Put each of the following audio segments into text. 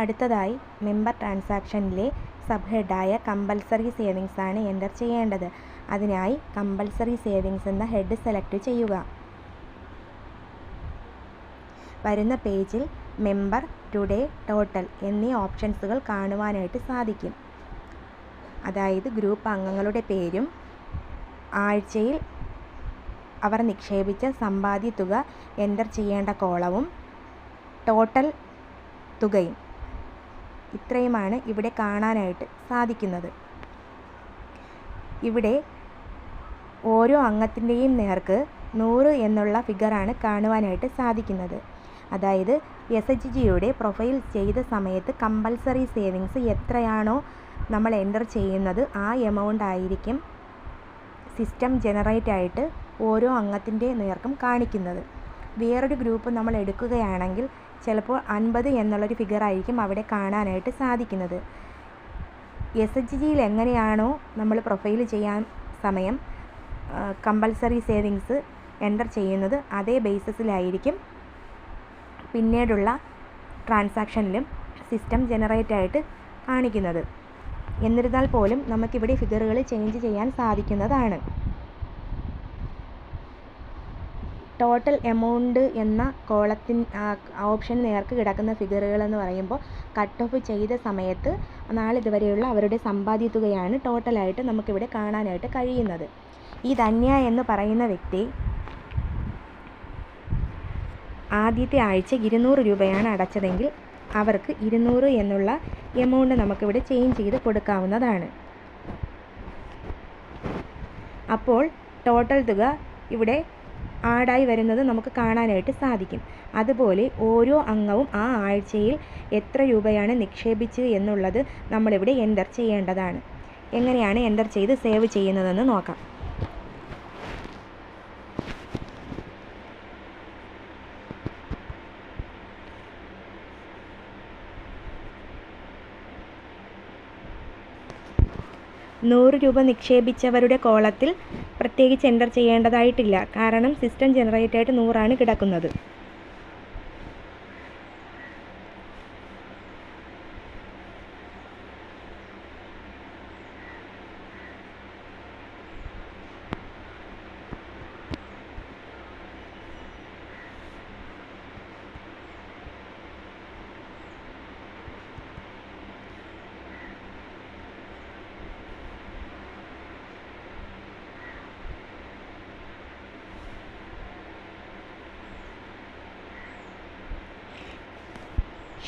അടുത്തതായി member ട്രാൻസാക്ഷനിലെ sub ഹെഡായ compulsory savings ആണ് enter ചെയ്യേണ്ടത്. അതിനായി കമ്പൽസറി സേവിങ്സ് എന്ന ഹെഡ് സെലക്ട് ചെയ്യുക. വരുന്ന പേജിൽ മെമ്പർ, ടുഡേ, ടോട്ടൽ എന്നീ ഓപ്ഷൻസുകൾ കാണുവാനായിട്ട് സാധിക്കും. അതായത് ഗ്രൂപ്പ് അംഗങ്ങളുടെ പേരും ആഴ്ചയിൽ അവർ നിക്ഷേപിച്ച സമ്പാദ്യ തുക എൻ്റർ ചെയ്യേണ്ട കോളവും ടോട്ടൽ തുകയും. ഇത്രയുമാണ് ഇവിടെ കാണാനായിട്ട് സാധിക്കുന്നത്. ഇവിടെ ഓരോ അംഗത്തിൻ്റെയും നേർക്ക് 100 എന്നുള്ള ഫിഗറാണ് കാണുവാനായിട്ട് സാധിക്കുന്നത്. അതായത് SHGയുടെ പ്രൊഫൈൽ ചെയ്ത സമയത്ത് കമ്പൽസറി സേവിങ്സ് എത്രയാണോ നമ്മൾ എൻ്റർ ചെയ്യുന്നത് ആ എമൗണ്ട് ആയിരിക്കും സിസ്റ്റം ജനറേറ്റ് ആയിട്ട് ഓരോ അംഗത്തിൻ്റെ നേർക്കും കാണിക്കുന്നത്. വേറൊരു ഗ്രൂപ്പ് നമ്മൾ എടുക്കുകയാണെങ്കിൽ ചിലപ്പോൾ 50 എന്നുള്ളൊരു ഫിഗറായിരിക്കും അവിടെ കാണാനായിട്ട് സാധിക്കുന്നത്. SHGയിൽ എങ്ങനെയാണോ നമ്മൾ പ്രൊഫൈൽ ചെയ്യാൻ സമയം കമ്പൽസറി സേവിങ്സ് എൻ്റർ ചെയ്യുന്നത് അതേ ബേസിസിലായിരിക്കും പിന്നീടുള്ള ട്രാൻസാക്ഷനിലും സിസ്റ്റം ജനറേറ്റ് ആയിട്ട് കാണിക്കുന്നത്. എന്നിരുന്നാൽ പോലും നമുക്കിവിടെ ഫിഗറുകൾ ചേഞ്ച് ചെയ്യാൻ സാധിക്കുന്നതാണ്. ടോട്ടൽ എമൗണ്ട് എന്ന ഓപ്ഷൻ നേർക്ക് കിടക്കുന്ന ഫിഗറുകൾ എന്ന് പറയുമ്പോൾ കട്ട് ഓഫ് ചെയ്ത സമയത്ത് നാളിതുവരെയുള്ള അവരുടെ സമ്പാദ്യ തുകയാണ് ടോട്ടലായിട്ട് നമുക്കിവിടെ കാണാനായിട്ട് കഴിയുന്നത്. ഈ ധന്യ എന്ന് പറയുന്ന വ്യക്തി ആദ്യത്തെ ആഴ്ച 200 രൂപയാണ് അടച്ചതെങ്കിൽ അവർക്ക് 200 എന്നുള്ള എമൗണ്ട് നമുക്കിവിടെ ചേഞ്ച് ചെയ്ത് കൊടുക്കാവുന്നതാണ്. അപ്പോൾ ടോട്ടൽ തുക ഇവിടെ ആഡായി വരുന്നത് നമുക്ക് കാണാനായിട്ട് സാധിക്കും. അതുപോലെ ഓരോ അംഗവും ആ ആഴ്ചയിൽ എത്ര രൂപയാണ് നിക്ഷേപിച്ചത് എന്നുള്ളത് നമ്മളിവിടെ എൻ്റർ ചെയ്യേണ്ടതാണ്. എങ്ങനെയാണ് എൻ്റർ ചെയ്ത് സേവ് ചെയ്യുന്നതെന്ന് നോക്കാം. ₹100 നിക്ഷേപിച്ചവരുടെ കോളത്തിൽ പ്രത്യേകിച്ച് എൻ്റർ ചെയ്യേണ്ടതായിട്ടില്ല. കാരണം സിസ്റ്റം ജനറേറ്റ് ആയിട്ട് 100 കിടക്കുന്നത്.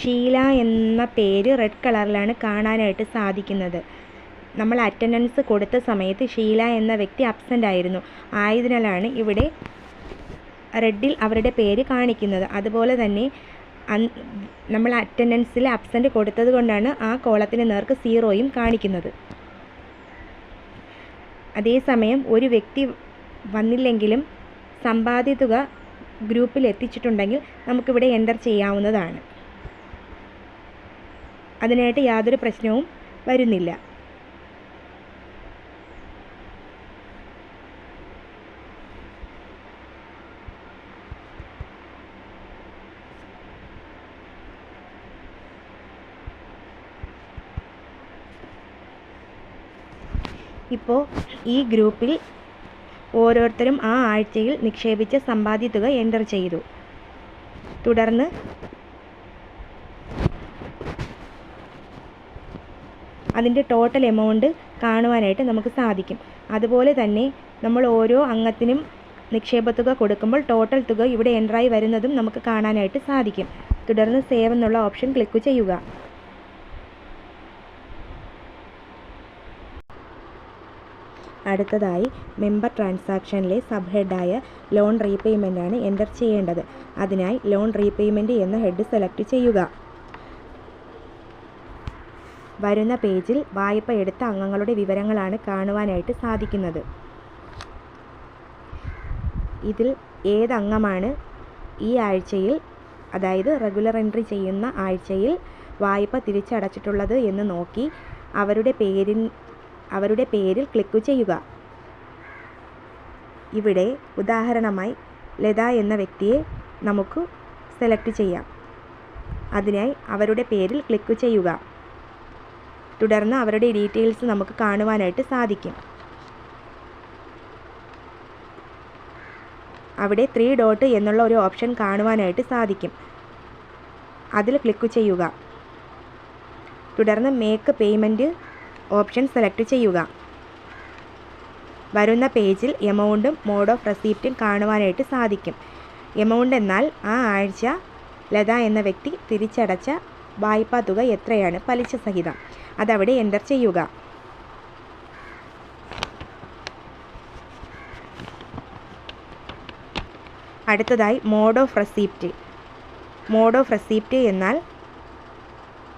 ഷീല എന്ന പേര് റെഡ് കളറിലാണ് കാണാനായിട്ട് സാധിക്കുന്നത്. നമ്മൾ അറ്റൻഡൻസ് കൊടുത്ത സമയത്ത് ഷീല എന്ന വ്യക്തി അബ്സെൻ്റ് ആയിരുന്നു. ആയതിനാലാണ് ഇവിടെ റെഡിൽ അവരുടെ പേര് കാണിക്കുന്നത്. അതുപോലെ തന്നെ നമ്മൾ അറ്റൻഡൻസിൽ അബ്സെൻ്റ് കൊടുത്തത് കൊണ്ടാണ് ആ കോളത്തിന് നേർക്ക് 0 കാണിക്കുന്നത്. അതേസമയം ഒരു വ്യക്തി വന്നില്ലെങ്കിലും സമ്പാദ്യ തുക ഗ്രൂപ്പിൽ എത്തിച്ചിട്ടുണ്ടെങ്കിൽ നമുക്കിവിടെ എൻ്റർ ചെയ്യാവുന്നതാണ്. അതിനായിട്ട് യാതൊരു പ്രശ്നവും വരുന്നില്ല. ഇപ്പോൾ ഈ ഗ്രൂപ്പിൽ ഓരോരുത്തരും ആ ആഴ്ചയിൽ നിക്ഷേപിച്ച സമ്പാദ്യ തുക എൻ്റർ ചെയ്തു. തുടർന്ന് അതിൻ്റെ ടോട്ടൽ എമൗണ്ട് കാണുവാനായിട്ട് നമുക്ക് സാധിക്കും. അതുപോലെ തന്നെ നമ്മൾ ഓരോ അംഗത്തിനും നിക്ഷേപ തുക കൊടുക്കുമ്പോൾ ടോട്ടൽ തുക ഇവിടെ എൻ്ററായി വരുന്നതും നമുക്ക് കാണാനായിട്ട് സാധിക്കും. തുടർന്ന് സേവ് എന്നുള്ള ഓപ്ഷൻ ക്ലിക്ക് ചെയ്യുക. അടുത്തതായി മെമ്പർ ട്രാൻസാക്ഷനിലെ സബ് ഹെഡായ ലോൺ റീപേയ്മെൻ്റ് ആണ് എൻ്റർ ചെയ്യേണ്ടത്. അതിനായി ലോൺ റീപേയ്മെൻറ്റ് എന്ന ഹെഡ് സെലക്ട് ചെയ്യുക. വരുന്ന പേജിൽ വായ്പ എടുത്ത അംഗങ്ങളുടെ വിവരങ്ങളാണ് കാണുവാനായിട്ട് സാധിക്കുന്നത്. ഇതിൽ ഏതംഗമാണ് ഈ ആഴ്ചയിൽ, അതായത് റെഗുലർ എൻട്രി ചെയ്യുന്ന ആഴ്ചയിൽ വായ്പ തിരിച്ചടച്ചിട്ടുള്ളത് എന്ന് നോക്കി അവരുടെ പേരിൽ ക്ലിക്ക് ചെയ്യുക. ഇവിടെ ഉദാഹരണമായി ലത എന്ന വ്യക്തിയെ നമുക്ക് സെലക്ട് ചെയ്യാം. അതിനായി അവരുടെ പേരിൽ ക്ലിക്ക് ചെയ്യുക. തുടർന്ന് അവരുടെ ഡീറ്റെയിൽസ് നമുക്ക് കാണുവാനായിട്ട് സാധിക്കും. അവിടെ 3 ഡോട്ട് എന്നുള്ള ഒരു ഓപ്ഷൻ കാണുവാനായിട്ട് സാധിക്കും. അതിൽ ക്ലിക്ക് ചെയ്യുക. തുടർന്ന് മേക്ക് പേയ്മെൻറ്റ് ഓപ്ഷൻ സെലക്ട് ചെയ്യുക. വരുന്ന പേജിൽ എമൗണ്ടും മോഡ് ഓഫ് റെസിപ്റ്റും കാണുവാനായിട്ട് സാധിക്കും. എമൗണ്ട് എന്നാൽ ആ ആഴ്ച ലത എന്ന വ്യക്തി തിരിച്ചടച്ച വായ്പാ തുക എത്രയാണ് പലിശ സഹിതം, അതവിടെ എൻ്റർ ചെയ്യുക. അടുത്തതായി mode of receipt. Mode of receipt എന്നാൽ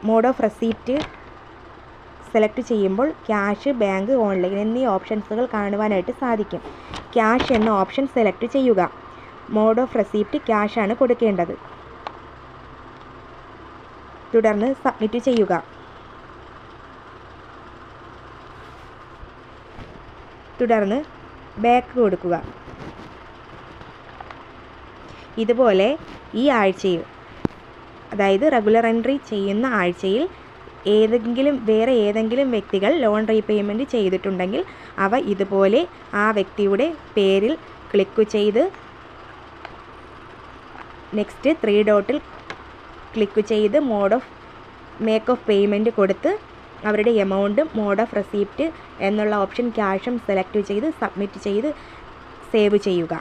മോഡ് ഓഫ് റെസിപ്റ്റ് സെലക്ട് ചെയ്യുമ്പോൾ ക്യാഷ്, ബാങ്ക്, ഓൺലൈൻ എന്നീ ഓപ്ഷൻസുകൾ കാണുവാനായിട്ട് സാധിക്കും. ക്യാഷ് എന്ന ഓപ്ഷൻ സെലക്ട് ചെയ്യുക. മോഡ് ഓഫ് റെസിപ്റ്റ് ക്യാഷ് ആണ് കൊടുക്കേണ്ടത്. തുടർന്ന് സബ്മിറ്റ് ചെയ്യുക. തുടർന്ന് ബാക്ക് കൊടുക്കുക. ഇതുപോലെ ഈ ആഴ്ചയിൽ, അതായത് റെഗുലർ എൻട്രി ചെയ്യുന്ന ആഴ്ചയിൽ വേറെ ഏതെങ്കിലും വ്യക്തികൾ ലോൺ റീപേയ്മെൻറ്റ് ചെയ്തിട്ടുണ്ടെങ്കിൽ അവ ഇതുപോലെ ആ വ്യക്തിയുടെ പേരിൽ ക്ലിക്ക് ചെയ്ത് നെക്സ്റ്റ് 3 ഡോട്ടിൽ ക്ലിക്ക് ചെയ്ത് മേക്ക് ഓഫ് പേയ്മെൻറ്റ് കൊടുത്ത് അവരുടെ എമൗണ്ടും മോഡ് ഓഫ് റെസിപ്റ്റ് എന്നുള്ള ഓപ്ഷൻ ക്യാഷും സെലക്ട് ചെയ്ത് സബ്മിറ്റ് ചെയ്ത് സേവ് ചെയ്യുക.